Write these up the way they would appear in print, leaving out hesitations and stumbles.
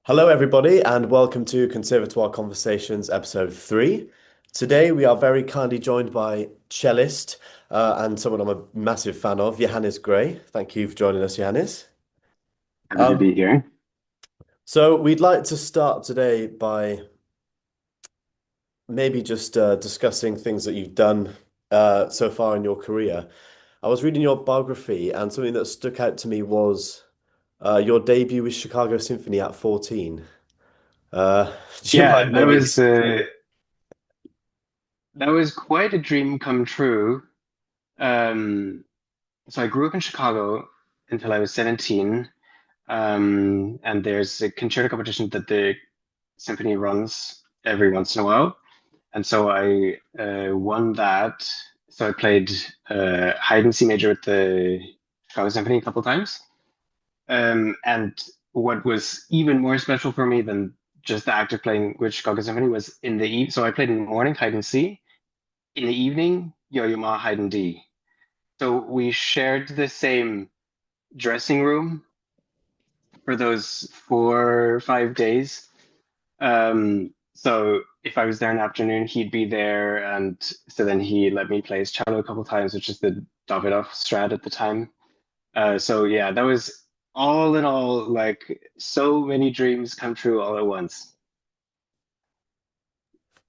Hello, everybody, and welcome to Conservatoire Conversations, episode 3. Today, we are very kindly joined by cellist and someone I'm a massive fan of, Johannes Gray. Thank you for joining us, Johannes. Happy to Um, be here. so, we'd like to start today by maybe just discussing things that you've done so far in your career. I was reading your biography, and something that stuck out to me was your debut with Chicago Symphony at 14. Uh, do you Yeah, mind maybe explaining? that was quite a dream come true. Um, so I grew up in Chicago until I was 17. And there's a concerto competition that the symphony runs every once in a while. And so I won that. So I played Haydn C major with the Chicago Symphony a couple times. And what was even more special for me than just the act of playing with Chicago Symphony was in the eve. So I played in the morning, hide and see. In the evening, Yo-Yo Ma, hide and D. So we shared the same dressing room for those 4 or 5 days. So if I was there in the afternoon, he'd be there, and so then he let me play his cello a couple times, which is the Davidoff Strat at the time. So yeah, that was all in all like so many dreams come true all at once.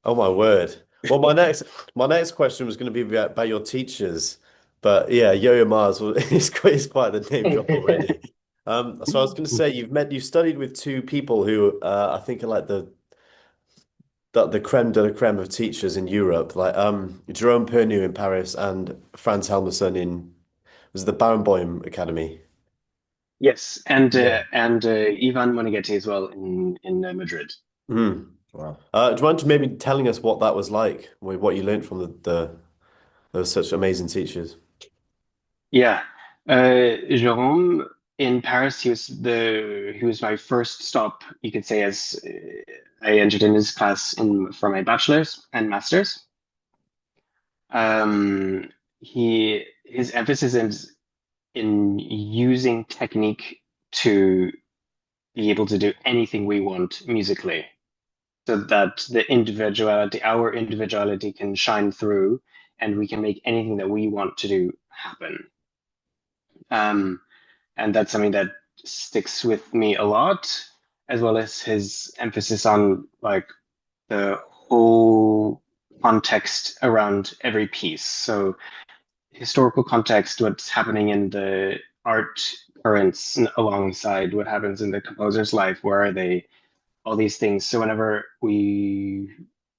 Oh my word. Well, my next question was going to be about your teachers, but yeah, Yo-Yo Mars is quite the name drop already. So I was going to say you studied with two people who I think are like the creme de la creme of teachers in Europe, like Jérôme Pernoo in Paris and Franz Helmerson in was it the Barenboim Academy. Yes, and Yeah. Ivan Moneghetti as well in Madrid. Mm. Wow. Do you mind maybe telling us what that was like, what you learned from the those such amazing teachers? Yeah, Jérôme in Paris, he was my first stop, you could say, as I entered in his class in for my bachelor's and master's. His emphasis is in using technique to be able to do anything we want musically, so that our individuality can shine through, and we can make anything that we want to do happen. Um, and that's something that sticks with me a lot, as well as his emphasis on like the whole context around every piece. So historical context, what's happening in the art currents alongside what happens in the composer's life, where are they, all these things. So whenever we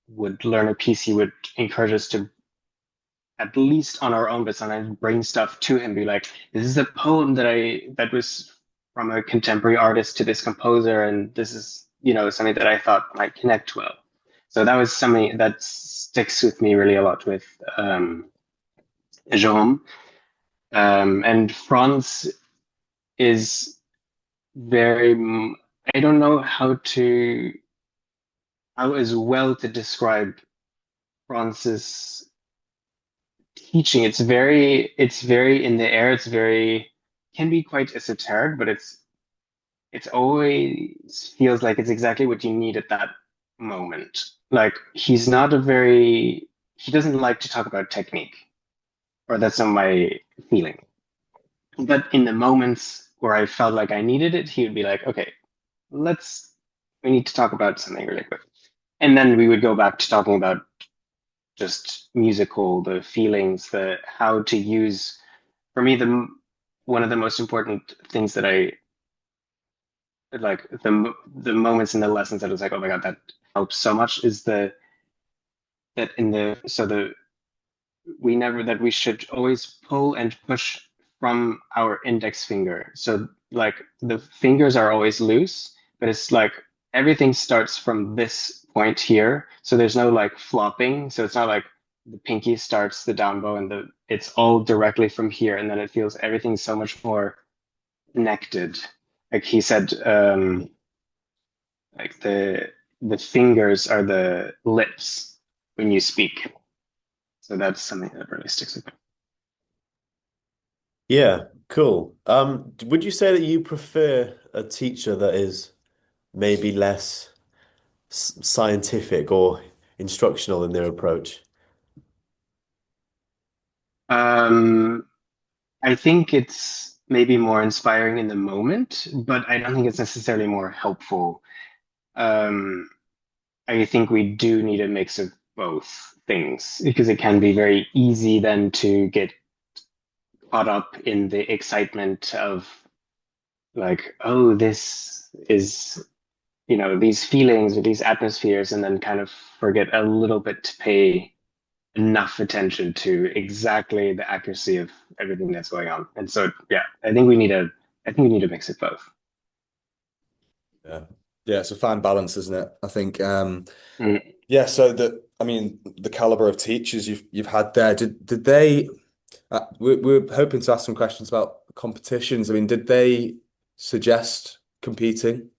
would learn a piece, he would encourage us to, at least on our own, but sometimes bring stuff to him, be like, this is a poem that was from a contemporary artist to this composer, and this is, something that I thought might connect well. So that was something that sticks with me really a lot with Jérôme. And Franz is very, I don't know how as well to describe Franz's teaching. It's very in the air. It's very, can be quite esoteric, but it's always feels like it's exactly what you need at that moment. Like he doesn't like to talk about technique, or that's not my feeling. But in the moments where I felt like I needed it, he would be like, okay, we need to talk about something really quick. And then we would go back to talking about just musical, the feelings, the how to use. For me, the one of the most important things that I like, the moments in the lessons that was like, oh my God, that helps so much, is the that in the so the we never that we should always pull and push from our index finger. So like the fingers are always loose, but it's like everything starts from this point here. So there's no like flopping. So it's not like the pinky starts the down bow, and the it's all directly from here, and then it feels everything so much more connected. Like he said, like the fingers are the lips when you speak. So that's something that really sticks with me. Yeah, cool. Would you say that you prefer a teacher that is maybe less scientific or instructional in their approach? Um, I think it's maybe more inspiring in the moment, but I don't think it's necessarily more helpful. Um, I think we do need a mix of both things because it can be very easy then to get caught up in the excitement of like, oh, this is, these feelings or these atmospheres, and then kind of forget a little bit to pay enough attention to exactly the accuracy of everything that's going on. And so, yeah, I think we need to mix it both. Yeah. Yeah, it's a fine balance, isn't it? I think Mm. yeah, so I mean the caliber of teachers you've had there, did they we're hoping to ask some questions about competitions. I mean, did they suggest competing?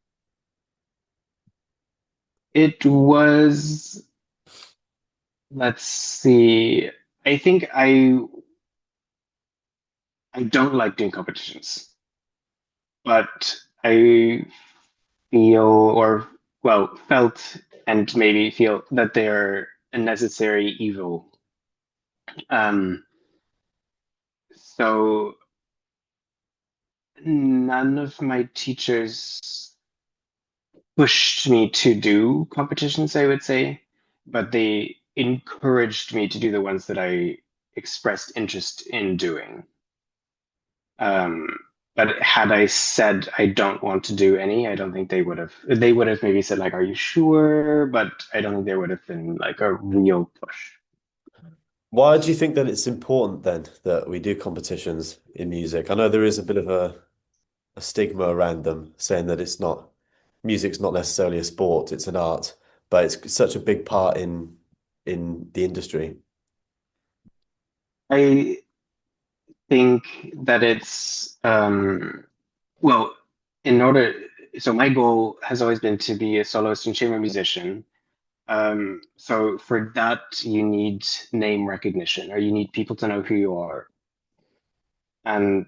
It was, let's see, I think I don't like doing competitions, but I feel or well felt and maybe feel that they're a necessary evil. Um, so none of my teachers pushed me to do competitions, I would say, but they encouraged me to do the ones that I expressed interest in doing. Um, but had I said I don't want to do any, I don't think they would have. They would have maybe said like, "Are you sure?" But I don't think there would have been like a real push. Why do you think that it's important then that we do competitions in music? I know there is a bit of a stigma around them, saying that music's not necessarily a sport, it's an art, but it's such a big part in the industry. I think that it's well, in order. So my goal has always been to be a soloist and chamber musician. So for that, you need name recognition, or you need people to know who you are. And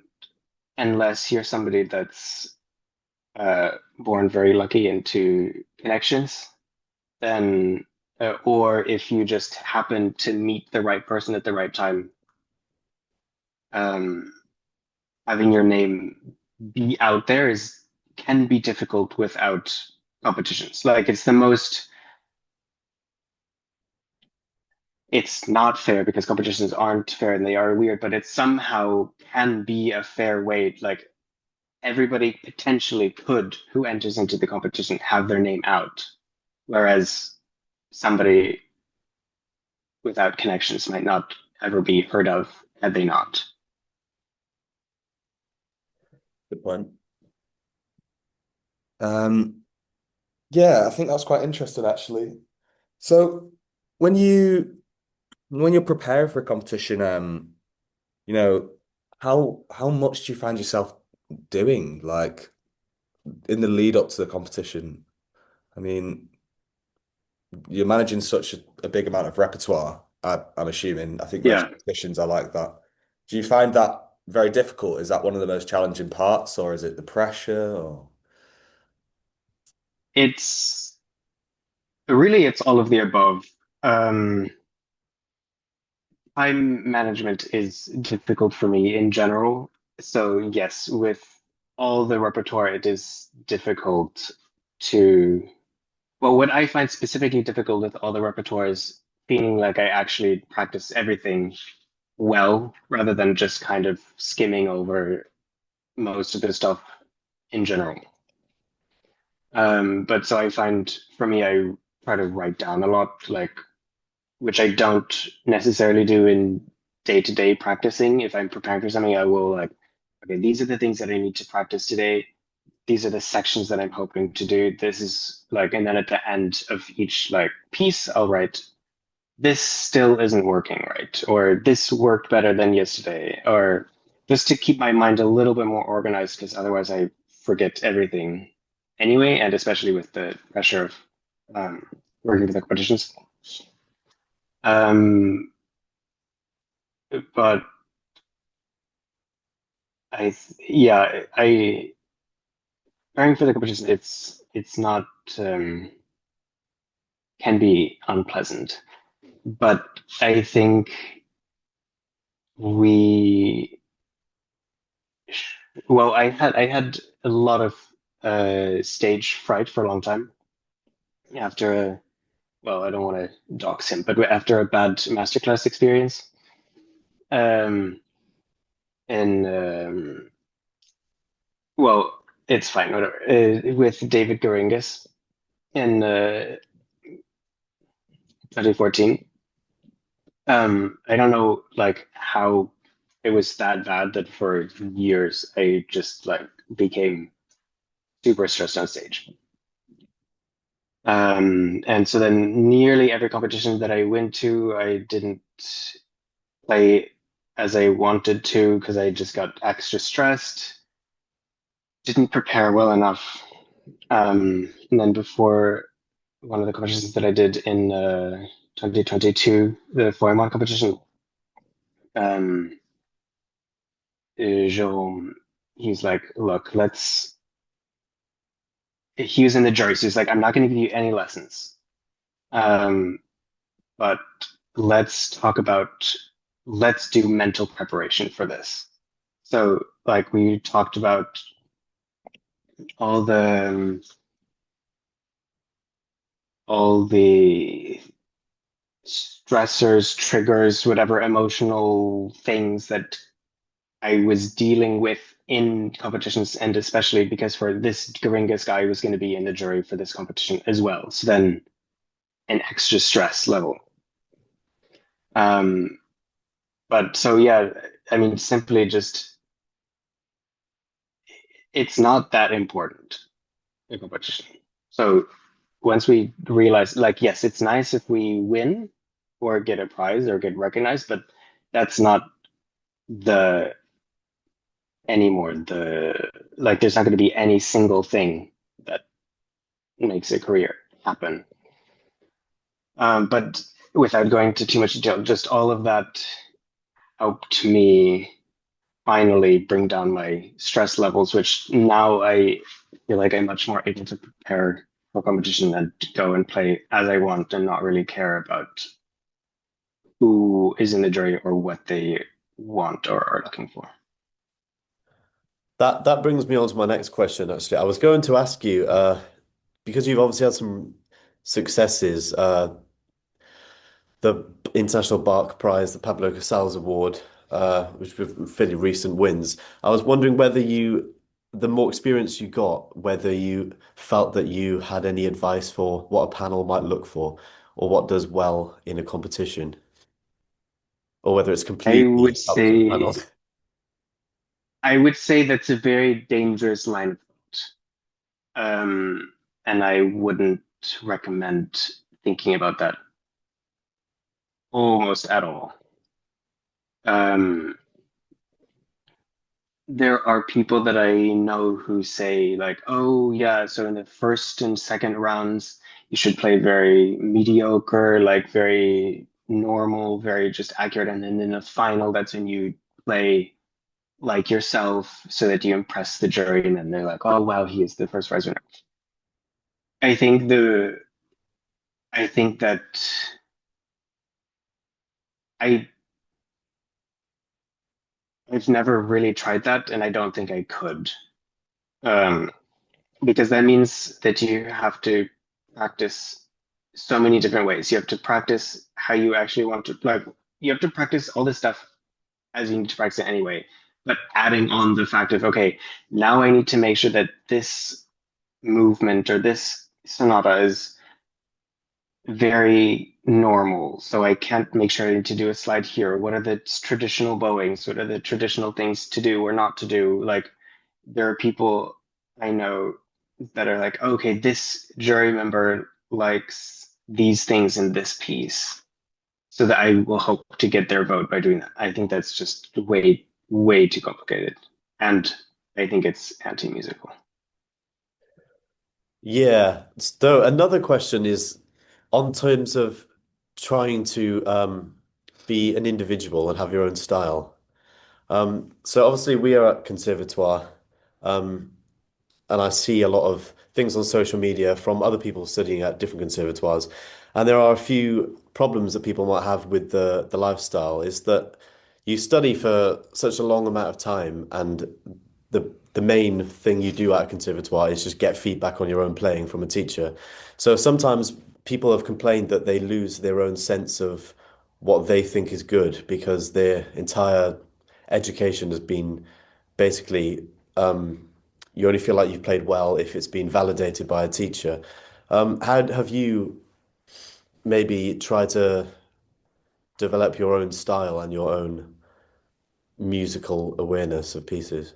unless you're somebody that's born very lucky into connections, then or if you just happen to meet the right person at the right time, um, having your name be out there is can be difficult without competitions. Like it's not fair because competitions aren't fair and they are weird, but it somehow can be a fair way. Like everybody potentially could, who enters into the competition, have their name out, whereas somebody without connections might not ever be heard of had they not. Good point. Um, yeah, I think that's quite interesting actually. So when you're preparing for a competition, you know, how much do you find yourself doing like in the lead up to the competition? I mean, you're managing such a big amount of repertoire, I'm assuming. I think most Yeah, competitions are like that. Do you find that very difficult? Is that one of the most challenging parts, or is it the pressure? Or it's it's all of the above. Um, Time management is difficult for me in general. So yes, with all the repertoire, it is difficult to, well, what I find specifically difficult with all the repertoire is feeling like I actually practice everything well, rather than just kind of skimming over most of the stuff in general. But so I find for me, I try to write down a lot, like which I don't necessarily do in day-to-day practicing. If I'm preparing for something, I will like, okay, these are the things that I need to practice today. These are the sections that I'm hoping to do. This is like, and then at the end of each like piece, I'll write, this still isn't working right, or this worked better than yesterday, or just to keep my mind a little bit more organized, because otherwise I forget everything anyway, and especially with the pressure of um, working for the competitions. Um, but yeah, I preparing for the competition, it's it's not can be unpleasant. But I think we well, I had a lot of stage fright for a long time after a well, I don't want to dox him, but after a bad masterclass experience, um, in well, it's fine, whatever, with David Goringas in 2014. I don't know like how it was that bad that for years I just like became super stressed on stage. And so then nearly every competition that I went to, I didn't play as I wanted to because I just got extra stressed, didn't prepare well enough. And then before one of the competitions that I did in 2022, the Foyamon competition, um, Jérôme, he's like, look, he was in the jury, so he's like, I'm not going to give you any lessons. But let's do mental preparation for this. So like we talked about all the stressors, triggers, whatever emotional things that I was dealing with in competitions, and especially because for this Garingas guy was going to be in the jury for this competition as well. So then an extra stress level. But so yeah, I mean, simply just it's not that important, the competition. So once we realize, like, yes, it's nice if we win or get a prize or get recognized, but that's not the anymore. There's not going to be any single thing that makes a career happen. But without going into too much detail, just all of that helped me finally bring down my stress levels, which now I feel like I'm much more able to prepare for competition and go and play as I want and not really care about who is in the jury or what they want or are looking for. That brings me on to my next question, actually. I was going to ask you, because you've obviously had some successes, the International Bach Prize, the Pablo Casals Award, which were fairly recent wins. I was wondering whether the more experience you got, whether you felt that you had any advice for what a panel might look for, or what does well in a competition, or whether it's I completely would up to the say panel. I would say that's a very dangerous line of thought. And I wouldn't recommend thinking about that almost at all. Um, there are people that I know who say like, oh yeah, so in the first and second rounds, you should play very mediocre, like very normal, very just accurate, and then in the final, that's when you play like yourself so that you impress the jury, and then they're like, oh wow, he is the first prize winner. I think the I think that I I've never really tried that, and I don't think I could. Um, because that means that you have to practice so many different ways. You have to practice how you actually want to like you have to practice all this stuff as you need to practice it anyway. But adding on the fact of okay, now I need to make sure that this movement or this sonata is very normal. So I can't make sure I need to do a slide here. What are the traditional bowings? What are the traditional things to do or not to do? Like there are people I know that are like, okay, this jury member likes these things in this piece. So that I will hope to get their vote by doing that. I think that's just way, way too complicated. And I think it's anti-musical. Yeah. So another question is on terms of trying to be an individual and have your own style. So obviously we are at Conservatoire. Um, and I see a lot of things on social media from other people studying at different conservatoires, and there are a few problems that people might have with the lifestyle. Is that you study for such a long amount of time, and the main thing you do at a conservatoire is just get feedback on your own playing from a teacher. So sometimes people have complained that they lose their own sense of what they think is good because their entire education has been basically you only feel like you've played well if it's been validated by a teacher. How have you maybe tried to develop your own style and your own musical awareness of pieces?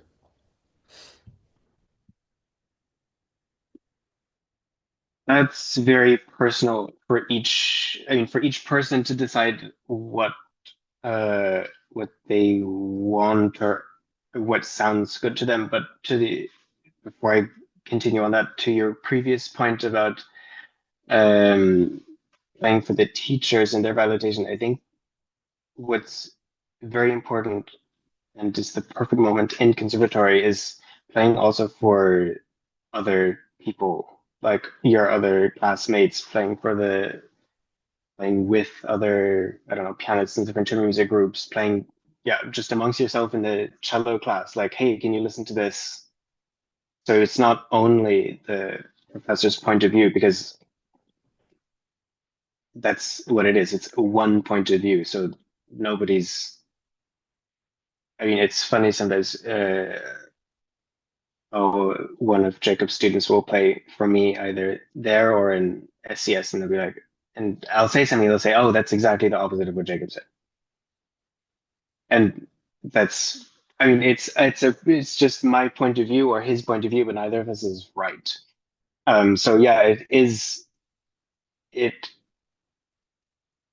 That's very personal for for each person to decide what they want or what sounds good to them. But before I continue on that, to your previous point about um, playing for the teachers and their validation, I think what's very important and just the perfect moment in conservatory is playing also for other people, like your other classmates, playing with other, I don't know, pianists in different chamber music groups, playing, yeah, just amongst yourself in the cello class, like, hey, can you listen to this? So it's not only the professor's point of view, because that's what it is. It's one point of view. So nobody's, I mean, it's funny sometimes. One of Jacob's students will play for me either there or in SCS, and they'll be like, and I'll say something, they'll say, "Oh, that's exactly the opposite of what Jacob said," and that's, I mean, it's just my point of view or his point of view, but neither of us is right. So yeah, it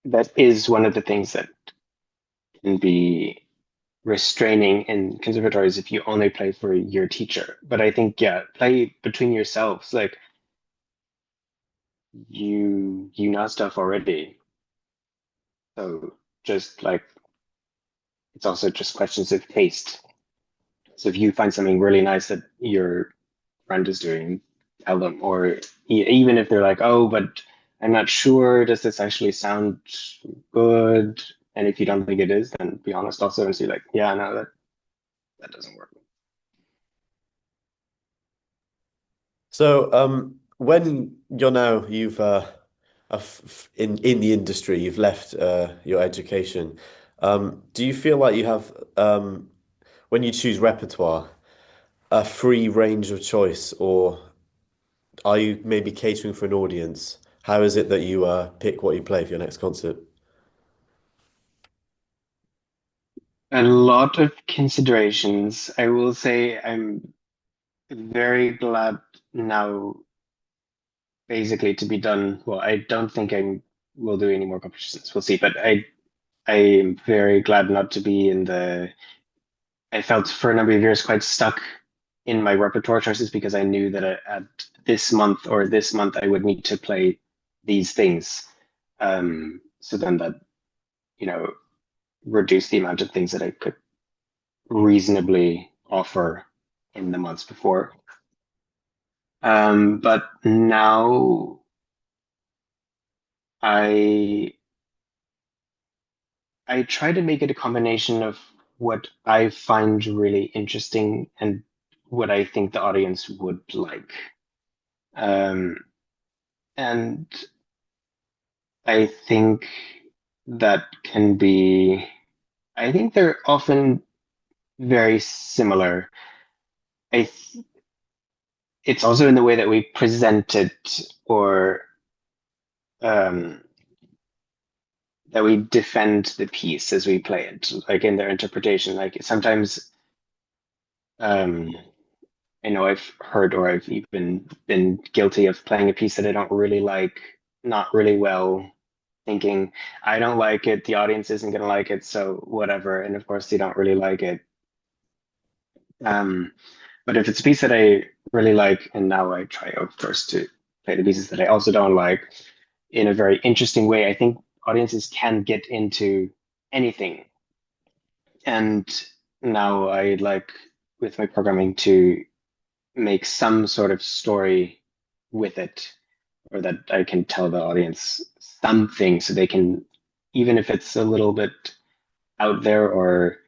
that is one of the things that can be restraining in conservatories if you only play for your teacher. But I think, yeah, play between yourselves. Like you know stuff already. So just like it's also just questions of taste. So if you find something really nice that your friend is doing, tell them. Or even if they're like, oh, but I'm not sure, does this actually sound good? And if you don't think it is, then be honest also and say like, yeah, no, that doesn't work. So, when you're now in the industry, you've left your education. Do you feel like you have when you choose repertoire a free range of choice, or are you maybe catering for an audience? How is it that you pick what you play for your next concert? A lot of considerations. I will say I'm very glad now basically to be done. Well, I don't think I will do any more competitions. We'll see. But I am very glad not to be in the. I felt for a number of years quite stuck in my repertoire choices because I knew that at this month I would need to play these things. So then that, you know, reduced the amount of things that I could reasonably offer in the months before. But now I I try to make it a combination of what I find really interesting and what I think the audience would like. Um, and I think that can be, I think they're often very similar. I th It's also in the way that we present it or um, that we defend the piece as we play it, like in their interpretation. Like sometimes um, I know I've heard or I've even been guilty of playing a piece that I don't really like, not really well, thinking I don't like it, the audience isn't going to like it, so whatever. And of course, they don't really like it. Um, but if it's a piece that I really like, and now I try, of course, to play the pieces that I also don't like in a very interesting way, I think audiences can get into anything. And now I like with my programming to make some sort of story with it, or that I can tell the audience something so they can, even if it's a little bit out there, or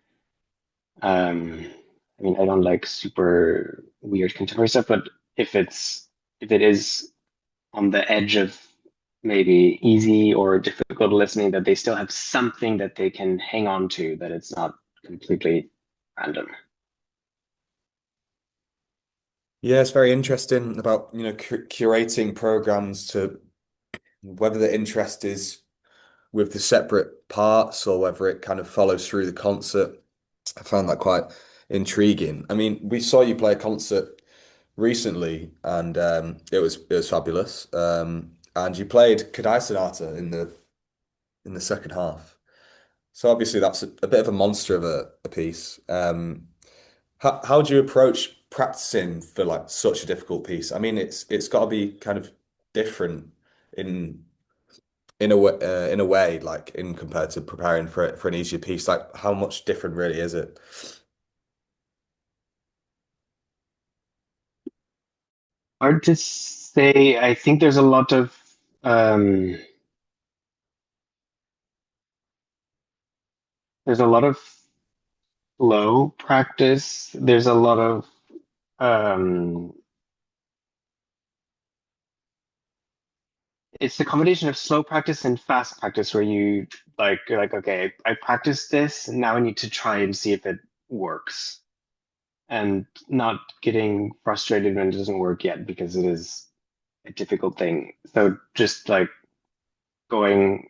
I mean, I don't like super weird contemporary stuff, but if it is on the edge of maybe easy or difficult listening, that they still have something that they can hang on to, that it's not completely random. Yeah, it's very interesting about, curating programs to whether the interest is with the separate parts or whether it kind of follows through the concert. I found that quite intriguing. I mean, we saw you play a concert recently, and it was fabulous. And you played Kadai Sonata in the second half. So obviously that's a bit of a monster of a piece. How do you approach practicing for like such a difficult piece? I mean, it's got to be kind of different in in a way, like in compared to preparing for an easier piece. Like, how much different really is it? Hard to say. I think um, there's a lot of slow practice. There's a lot of um, it's the combination of slow practice and fast practice where you're like, okay, I practiced this, and now I need to try and see if it works, and not getting frustrated when it doesn't work yet because it is a difficult thing. So just like going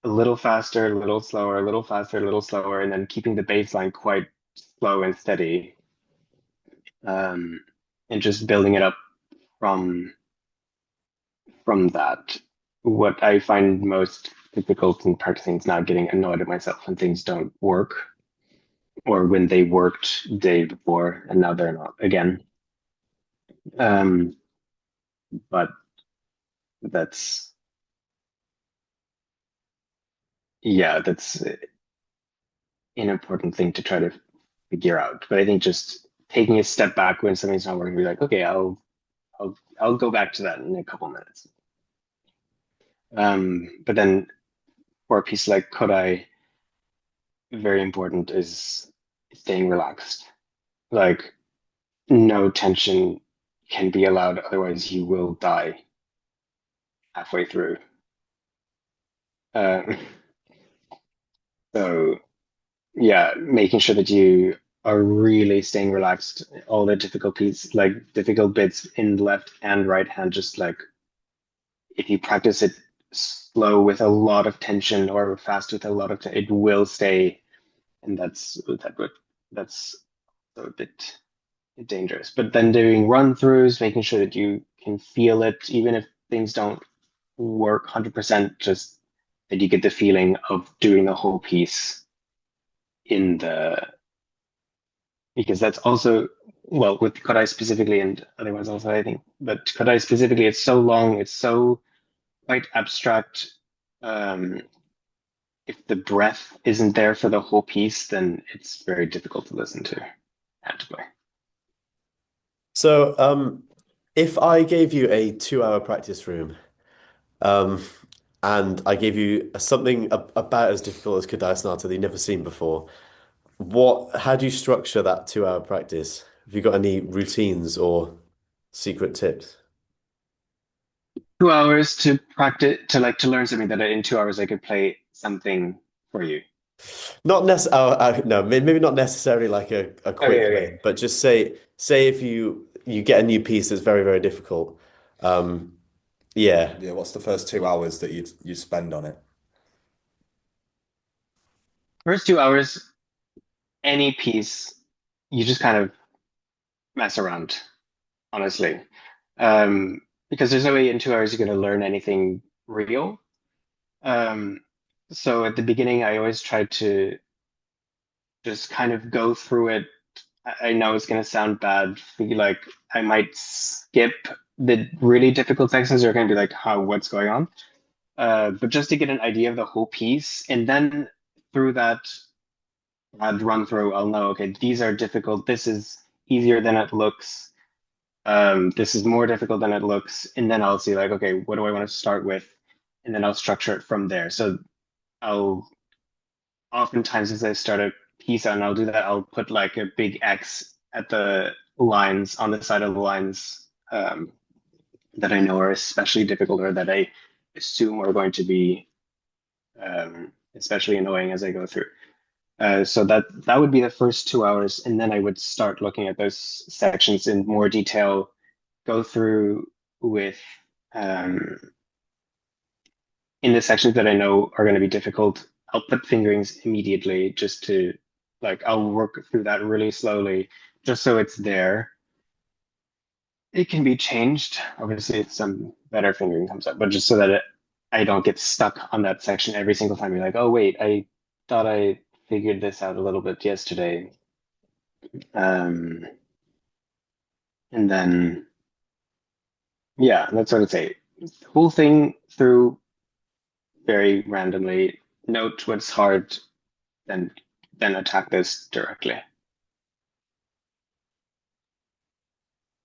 a little faster, a little slower, a little faster, a little slower, and then keeping the baseline quite slow and steady, um, and just building it up from that. What I find most difficult in practicing is not getting annoyed at myself when things don't work, or when they worked the day before and now they're not again. Um, but that's yeah, that's an important thing to try to figure out. But I think just taking a step back when something's not working, be like, okay, I'll go back to that in a couple minutes. But then for a piece like Kodai, very important is staying relaxed. Like no tension can be allowed, otherwise you will die halfway through. Um, so yeah, making sure that you are really staying relaxed. All the difficulties, like difficult bits in the left and right hand, just like if you practice it slow with a lot of tension or fast with a lot of it will stay, and that's a bit dangerous. But then doing run throughs, making sure that you can feel it, even if things don't work 100%, just that you get the feeling of doing the whole piece in the because that's also well with Kodai specifically and otherwise also I think, but Kodai specifically, it's so long, it's so quite abstract. Um, if the breath isn't there for the whole piece, then it's very difficult to listen to and to play. So, if I gave you a 2 hour practice room, um, and I gave you something about as difficult as Kadai Sonata that you've never seen before, how do you structure that 2 hour practice? Have you got any routines or secret tips? 2 hours to practice to learn something that in 2 hours I could play something for you. Not necessarily, no, maybe not necessarily like a Okay, quick okay. win, but just say if you get a new piece that's very, very difficult. Um, yeah. Yeah, what's the first 2 hours that you spend on it? First 2 hours, any piece, you just kind of mess around, honestly. Because there's no way in 2 hours you're going to learn anything real. Um, so at the beginning, I always try to just kind of go through it. I know it's going to sound bad. Like I might skip the really difficult sections. You're going to be like, "How? What's going on?" But just to get an idea of the whole piece, and then through that run through, I'll know. Okay, these are difficult. This is easier than it looks. This is more difficult than it looks, and then I'll see like, okay, what do I want to start with, and then I'll structure it from there. So I'll oftentimes as I start a piece out and I'll do that, I'll put like a big X at the lines on the side of the lines that I know are especially difficult or that I assume are going to be especially annoying as I go through. So that would be the first 2 hours, and then I would start looking at those sections in more detail, go through with um, in the sections that I know are going to be difficult. I'll put fingerings immediately just to like I'll work through that really slowly, just so it's there. It can be changed. Obviously, if some better fingering comes up, but just so that I don't get stuck on that section every single time. You're like, oh wait, I thought I figured this out a little bit yesterday. Um, and then yeah, that's what I would say. Whole thing through very randomly. Note what's hard, then attack this directly.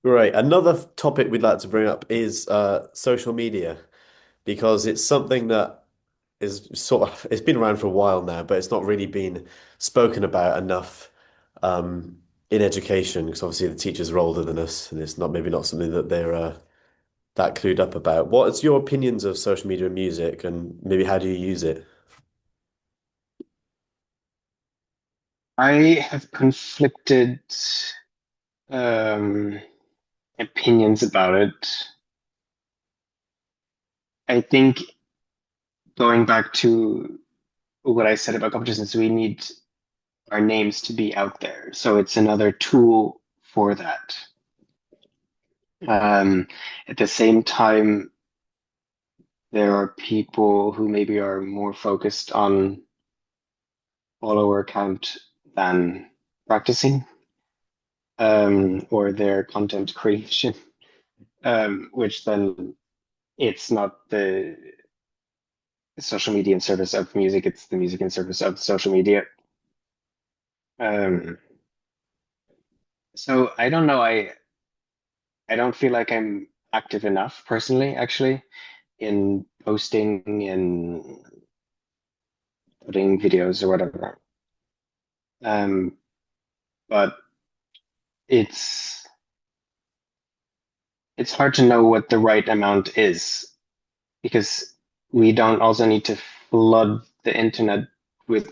Great. Another topic we'd like to bring up is social media, because it's something that is sort of it's been around for a while now, but it's not really been spoken about enough in education, because obviously the teachers are older than us, and it's not maybe not something that they're that clued up about. What's your opinions of social media and music, and maybe how do you use it? I have conflicted um, opinions about it. I think going back to what I said about competitions, we need our names to be out there. So it's another tool for that. Um, at the same time, there are people who maybe are more focused on follower count than practicing, or their content creation, which then it's not the social media in service of music, it's the music in service of social media. Um, so I don't know. I don't feel like I'm active enough personally, actually, in posting and putting videos or whatever. Um, but it's it's hard to know what the right amount is because we don't also need to flood the internet with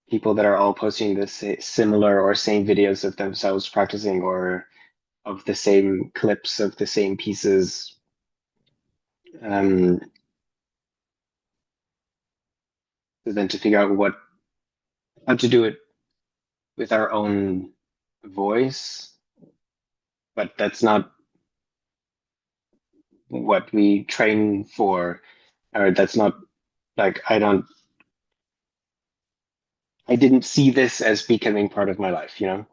people that are all posting the similar or same videos of themselves practicing or of the same clips of the same pieces. Um, then to figure out how to do it with our own voice, but that's not what we train for, or that's not like I didn't see this as becoming part of my life, you know?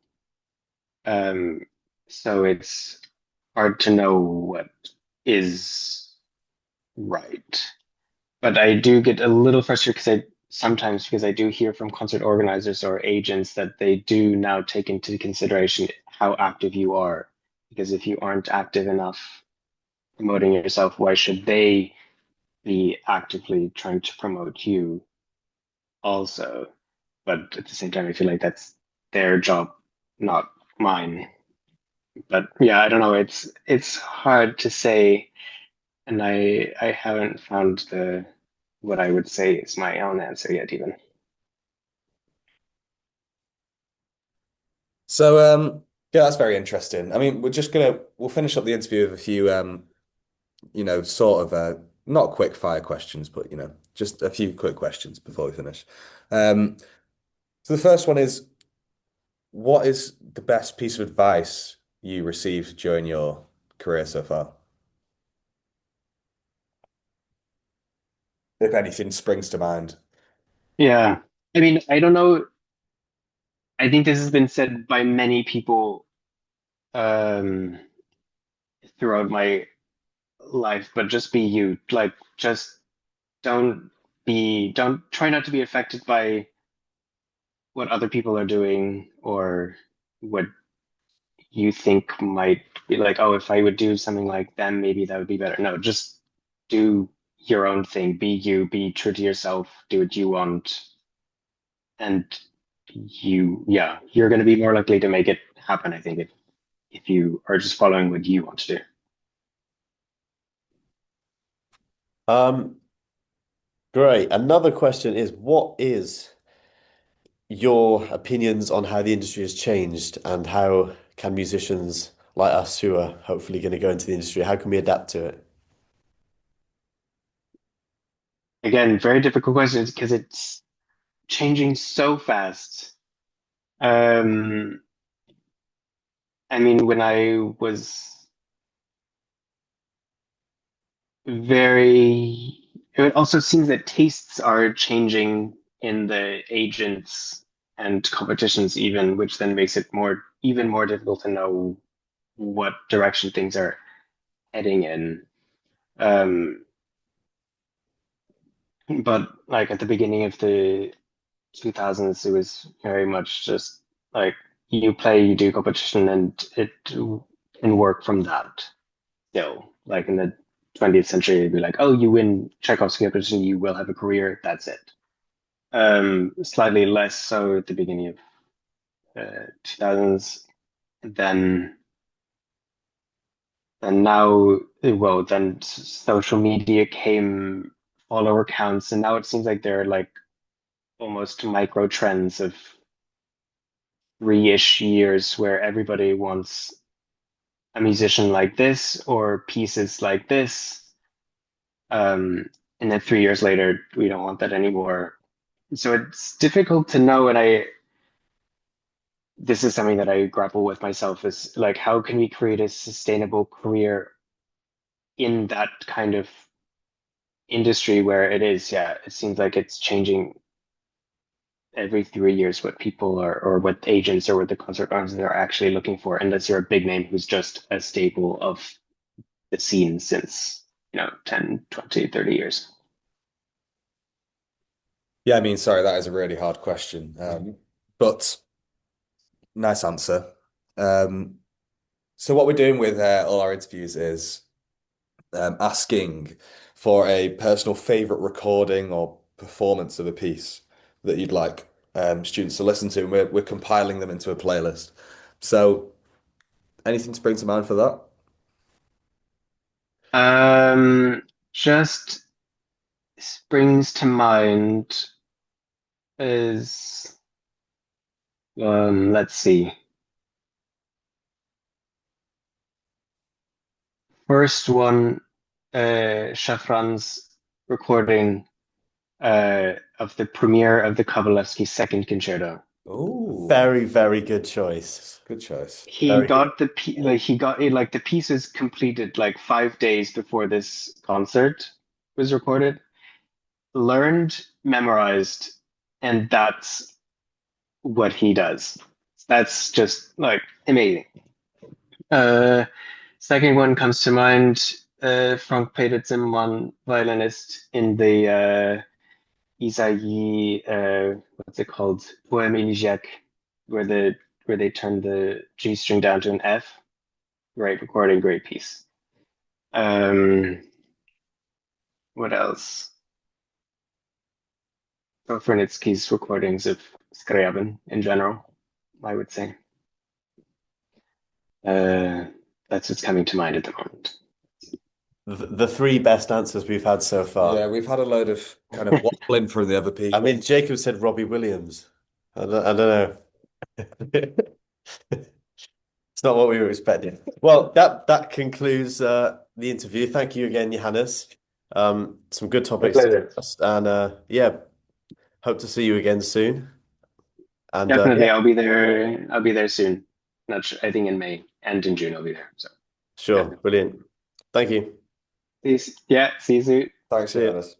Um, so it's hard to know what is right. But I do get a little frustrated because I do hear from concert organizers or agents that they do now take into consideration how active you are. Because if you aren't active enough promoting yourself, why should they be actively trying to promote you also? But at the same time, I feel like that's their job, not mine. But yeah, I don't know. It's hard to say, and I haven't found the what I would say is my own answer yet, even. So yeah, that's very interesting. I mean, we'll finish up the interview with a few sort of not quick fire questions, but just a few quick questions before we finish. Um, so the first one is, what is the best piece of advice you received during your career so far? If anything springs to mind. Yeah. I mean, I don't know. I think this has been said by many people um, throughout my life, but just be you. Like, just don't try not to be affected by what other people are doing or what you think might be like, oh, if I would do something like them, maybe that would be better. No, just do your own thing. Be you, be true to yourself, do what you want. And you're going to be more likely to make it happen, I think, if you are just following what you want to do. Great. Another question is, what is your opinions on how the industry has changed and how can musicians like us who are hopefully going to go into the industry, how can we adapt to it? Again, very difficult questions because it's changing so fast. I mean, when I was it also seems that tastes are changing in the agents and competitions even, which then makes it even more difficult to know what direction things are heading in. But like at the beginning of the 2000s, it was very much just like you play, you do competition, and it can work from that still. Like in the 20th century, it'd be like, oh, you win Tchaikovsky competition, you will have a career, that's it. Slightly less so at the beginning of 2000s. Then now, well, then social media came, follower counts, and now it seems like there are like almost micro trends of 3-ish years where everybody wants a musician like this or pieces like this. And then 3 years later, we don't want that anymore. So it's difficult to know, and this is something that I grapple with myself is like, how can we create a sustainable career in that kind of industry where it seems like it's changing every 3 years what people are, or what agents or what the concert artists are actually looking for, unless you're a big name who's just a staple of the scene since, 10, 20, 30 years. Yeah, I mean, sorry, that is a really hard question. But nice answer. So what we're doing with all our interviews is asking for a personal favorite recording or performance of a piece that you'd like students to listen to, and we're compiling them into a playlist. So anything to bring to mind for that? Just springs to mind is, let's see. First one, Franz recording of the premiere of the Kovalevsky Second Concerto. Oh, Very, very good choice. good choice. He got the piece was completed like 5 days before this concert was recorded. Learned, memorized, and that's what he does. That's just like amazing. Second one comes to mind, Frank Peter Zimmermann, violinist in the Isaïe, what's it called? Poème élégiaque, where they turn the G string down to an F. Great recording, great piece. What else? Fernitsky's recordings of Scriabin in general, I would say. That's what's coming to mind at the moment. The three best answers we've had so far. Yeah, we've had a load of kind of waffling from the other people. I mean, Jacob said Robbie Williams. I don't know. It's not what we were expecting. Well, that concludes the interview. Thank you again, Johannes. Some good topics to discuss, and yeah, hope to see you again soon. And Definitely, yeah, I'll be there. I'll be there soon. Not sure, I think in May and in June I'll be there. So sure, definitely. brilliant. Thank you. See you soon. Thanks, See ya. Johannes.